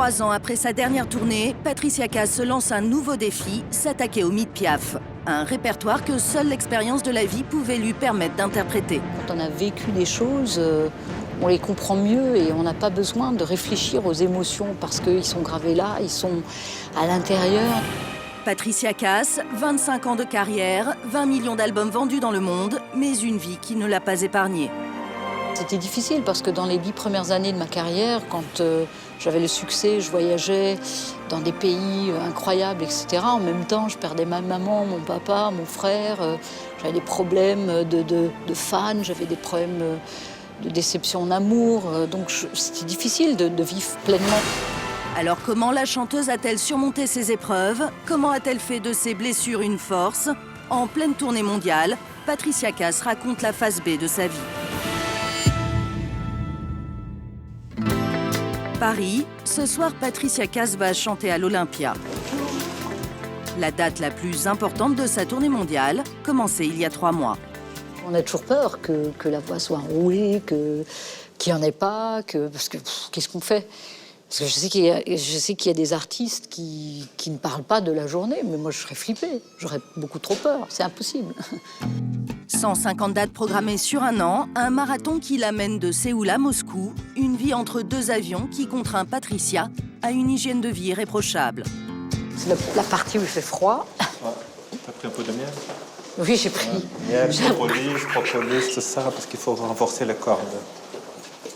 3 ans après sa dernière tournée, Patricia Cass se lance un nouveau défi, s'attaquer au mythe Piaf. Un répertoire que seule l'expérience de la vie pouvait lui permettre d'interpréter. Quand on a vécu des choses, on les comprend mieux et on n'a pas besoin de réfléchir aux émotions parce qu'ils sont gravés là, ils sont à l'intérieur. Patricia Cass, 25 ans de carrière, 20 millions d'albums vendus dans le monde, mais une vie qui ne l'a pas épargnée. C'était difficile parce que dans les 10 premières années de ma carrière, quand j'avais le succès, je voyageais dans des pays incroyables, etc. En même temps, je perdais ma maman, mon papa, mon frère. J'avais des problèmes de fans, j'avais des problèmes de déception en amour. Donc c'était difficile de vivre pleinement. Alors comment la chanteuse a-t-elle surmonté ses épreuves? Comment a-t-elle fait de ses blessures une force? En pleine tournée mondiale, Patricia Cass raconte la phase B de sa vie. Paris, ce soir, Patricia Cass va chanter à l'Olympia. La date la plus importante de sa tournée mondiale, commencée il y a 3 mois. On a toujours peur que la voix soit enrouée, qu'il n'y en ait pas, parce que qu'est-ce qu'on fait? Parce que je sais qu'il y a des artistes qui ne parlent pas de la journée, mais moi je serais flippée, j'aurais beaucoup trop peur, c'est impossible. 150 dates programmées sur 1 an, un marathon qui l'amène de Séoul à Moscou, une vie entre 2 avions qui contraint Patricia à une hygiène de vie irréprochable. C'est la partie où il fait froid. Ouais. T'as pris un peu de miel? Oui, j'ai pris. Miel, propolis, c'est ça, parce qu'il faut renforcer les cordes.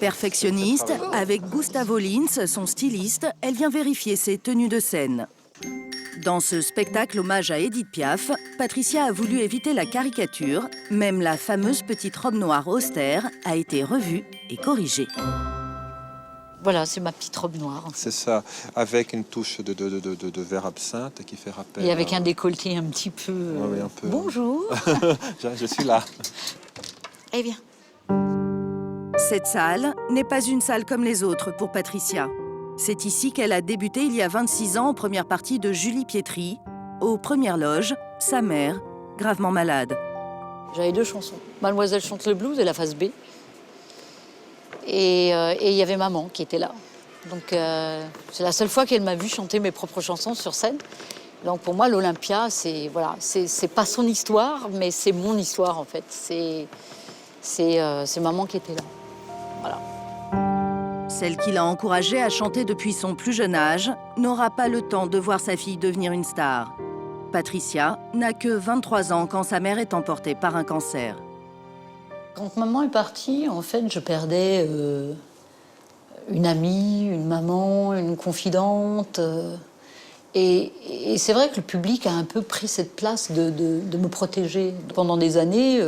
Perfectionniste, avec Gustavo Lins, son styliste, elle vient vérifier ses tenues de scène. Dans ce spectacle hommage à Édith Piaf, Patricia a voulu éviter la caricature. Même la fameuse petite robe noire austère a été revue et corrigée. Voilà, c'est ma petite robe noire. C'est ça, avec une touche de verre absinthe qui fait rappel. Et avec un décolleté un petit peu... Oui, un peu. Bonjour. Je suis là. Eh bien. Cette salle n'est pas une salle comme les autres pour Patricia. C'est ici qu'elle a débuté il y a 26 ans en première partie de Julie Pietri, aux premières loges, sa mère, gravement malade. J'avais 2 chansons. Mademoiselle chante le blues et la phase B. Et il y avait maman qui était là. Donc c'est la seule fois qu'elle m'a vu chanter mes propres chansons sur scène. Donc pour moi, l'Olympia, c'est voilà, c'est pas son histoire, mais c'est mon histoire en fait. C'est maman qui était là. Voilà. Celle qui l'a encouragée à chanter depuis son plus jeune âge n'aura pas le temps de voir sa fille devenir une star. Patricia n'a que 23 ans quand sa mère est emportée par un cancer. Quand maman est partie, en fait, je perdais une amie, une maman, une confidente. Et c'est vrai que le public a un peu pris cette place de me protéger. Pendant des années,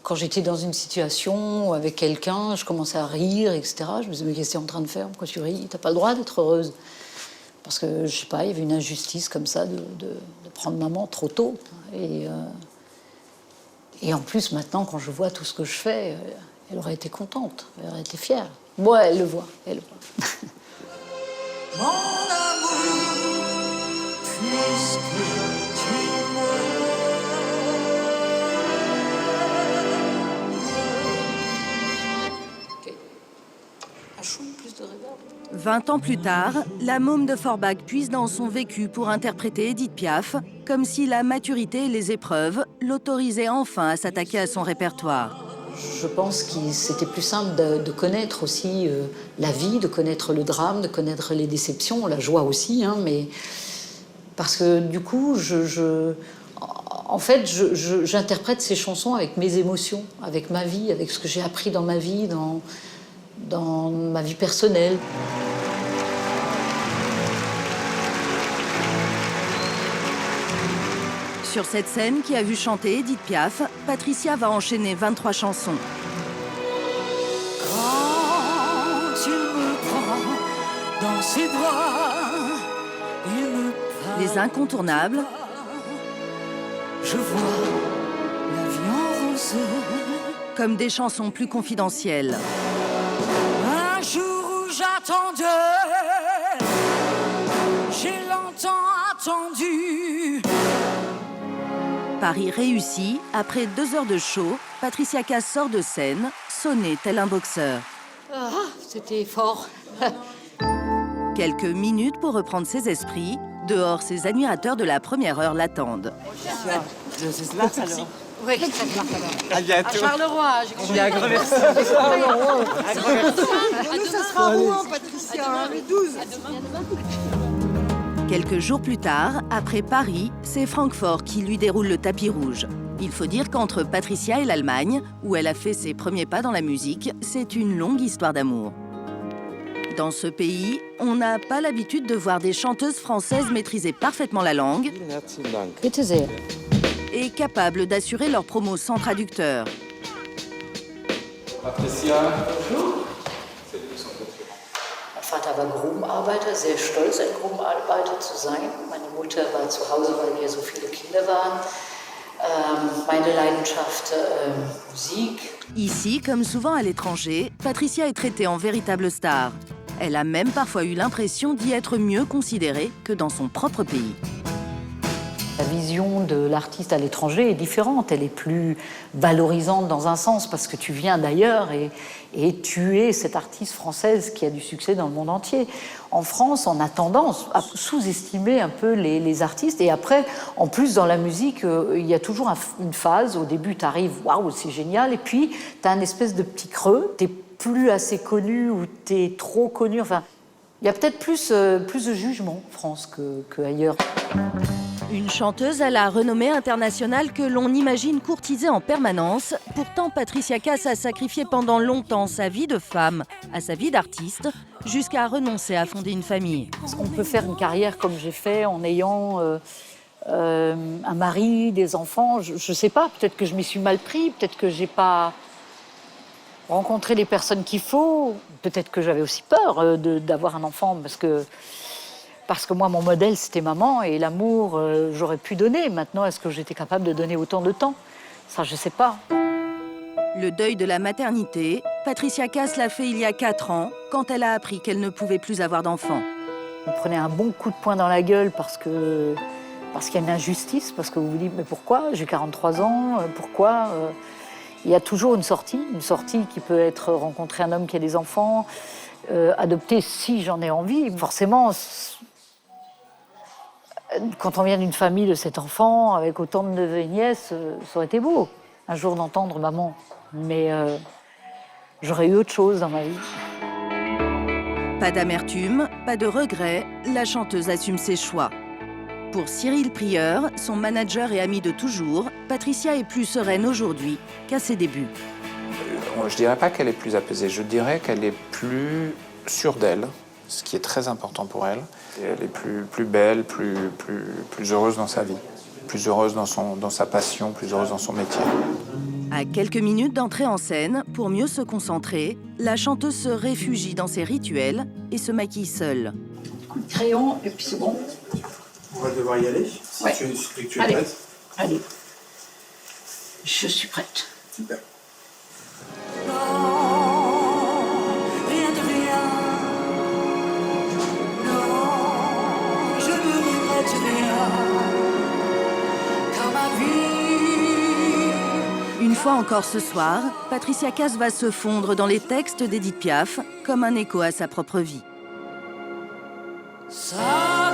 quand j'étais dans une situation avec quelqu'un, je commençais à rire, etc. Je me disais, mais qu'est-ce que tu es en train de faire? Pourquoi tu ris? Tu n'as pas le droit d'être heureuse. Parce que, je sais pas, il y avait une injustice comme ça de prendre maman trop tôt. Et en plus, maintenant, quand je vois tout ce que je fais, elle aurait été contente, elle aurait été fière. Moi, elle le voit, elle le voit. Mon amour, puisque tu Ok. Un chou, plus de reverb. 20 ans plus tard, la môme de Forbach puise dans son vécu pour interpréter Édith Piaf, comme si la maturité et les épreuves l'autorisaient enfin à s'attaquer à son répertoire. Je pense que c'était plus simple de connaître aussi la vie, de connaître le drame, de connaître les déceptions, la joie aussi, hein, mais parce que du coup, en fait, j'interprète ces chansons avec mes émotions, avec ma vie, avec ce que j'ai appris dans ma vie, dans ma vie personnelle. Sur cette scène qui a vu chanter Édith Piaf, Patricia va enchaîner 23 chansons. Quand il me prend dans ses bras, il me parle. Les incontournables, Je vois la vie en rose. comme des chansons plus confidentielles. Un jour où j'attendais, j'ai longtemps attendu. Paris réussi, après 2 heures de show, Patricia Cass sort de scène, sonnée tel un boxeur. Ah, c'était fort. Quelques minutes pour reprendre ses esprits. Dehors, ses admirateurs de la première heure l'attendent. Oui, À bientôt. Charleroi, j'ai compris. Un grand merci. Nous, ça sera à Rouen, Patricia, le 12. Quelques jours plus tard, après Paris, c'est Francfort qui lui déroule le tapis rouge. Il faut dire qu'entre Patricia et l'Allemagne, où elle a fait ses premiers pas dans la musique, c'est une longue histoire d'amour. Dans ce pays, on n'a pas l'habitude de voir des chanteuses françaises maîtriser parfaitement la langue Bitte sehr. et capables d'assurer leur promo sans traducteur. Patricia. Mein Vater war Grubenarbeiter, sehr stolz, ein Grubenarbeiter zu sein. Meine Mutter war zu Hause, weil wir so viele Kinder waren. Meine Leidenschaft, Musik. Ici, comme souvent à l'étranger, Patricia est traitée en véritable star. Elle a même parfois eu l'impression d'y être mieux considérée que dans son propre pays. La vision de l'artiste à l'étranger est différente, elle est plus valorisante dans un sens parce que tu viens d'ailleurs et tu es cette artiste française qui a du succès dans le monde entier. En France, on a tendance à sous-estimer un peu les artistes et après, en plus dans la musique, il y a toujours une phase, au début tu arrives, waouh c'est génial, et puis tu as un espèce de petit creux, tu n'es plus assez connu ou tu es trop connu, enfin, il y a peut-être plus de jugement en France qu'ailleurs. Une chanteuse à la renommée internationale que l'on imagine courtisée en permanence. Pourtant, Patricia Cass a sacrifié pendant longtemps sa vie de femme à sa vie d'artiste, jusqu'à renoncer à fonder une famille. Est-ce qu'on peut faire une carrière comme j'ai fait en ayant un mari, des enfants? Je ne sais pas, peut-être que je m'y suis mal pris, peut-être que j'ai pas rencontré les personnes qu'il faut, peut-être que j'avais aussi peur d'avoir un enfant parce que moi, mon modèle, c'était maman, et l'amour, j'aurais pu donner. Maintenant, est-ce que j'étais capable de donner autant de temps? Ça, je ne sais pas. Le deuil de la maternité, Patricia Cass l'a fait il y a 4 ans, quand elle a appris qu'elle ne pouvait plus avoir d'enfant. Vous prenez un bon coup de poing dans la gueule parce qu'il y a une injustice, parce que vous vous dites, mais pourquoi? J'ai 43 ans, pourquoi? Il y a toujours une sortie qui peut être rencontrer un homme qui a des enfants, adopter si j'en ai envie. Forcément, quand on vient d'une famille de 7 enfants, avec autant de neveux et nièces, ça aurait été beau, un jour d'entendre maman. Mais j'aurais eu autre chose dans ma vie. Pas d'amertume, pas de regret, la chanteuse assume ses choix. Pour Cyril Prieur, son manager et ami de toujours, Patricia est plus sereine aujourd'hui qu'à ses débuts. Je dirais pas qu'elle est plus apaisée, je dirais qu'elle est plus sûre d'elle, ce qui est très important pour elle. Et elle est plus belle, plus heureuse dans sa vie, plus heureuse dans sa passion, plus heureuse dans son métier. À quelques minutes d'entrée en scène, pour mieux se concentrer, la chanteuse se réfugie dans ses rituels et se maquille seule. Coup de crayon, et puis c'est bon. On va devoir y aller, Ouais. si tu es Allez. prête. Allez, je suis prête. Super. Non, rien de rien. Non, je ne regrette rien. Car ma vie. Une fois encore ce soir, Patricia Cass va se fondre dans les textes d'Édith Piaf, comme un écho à sa propre vie. Ça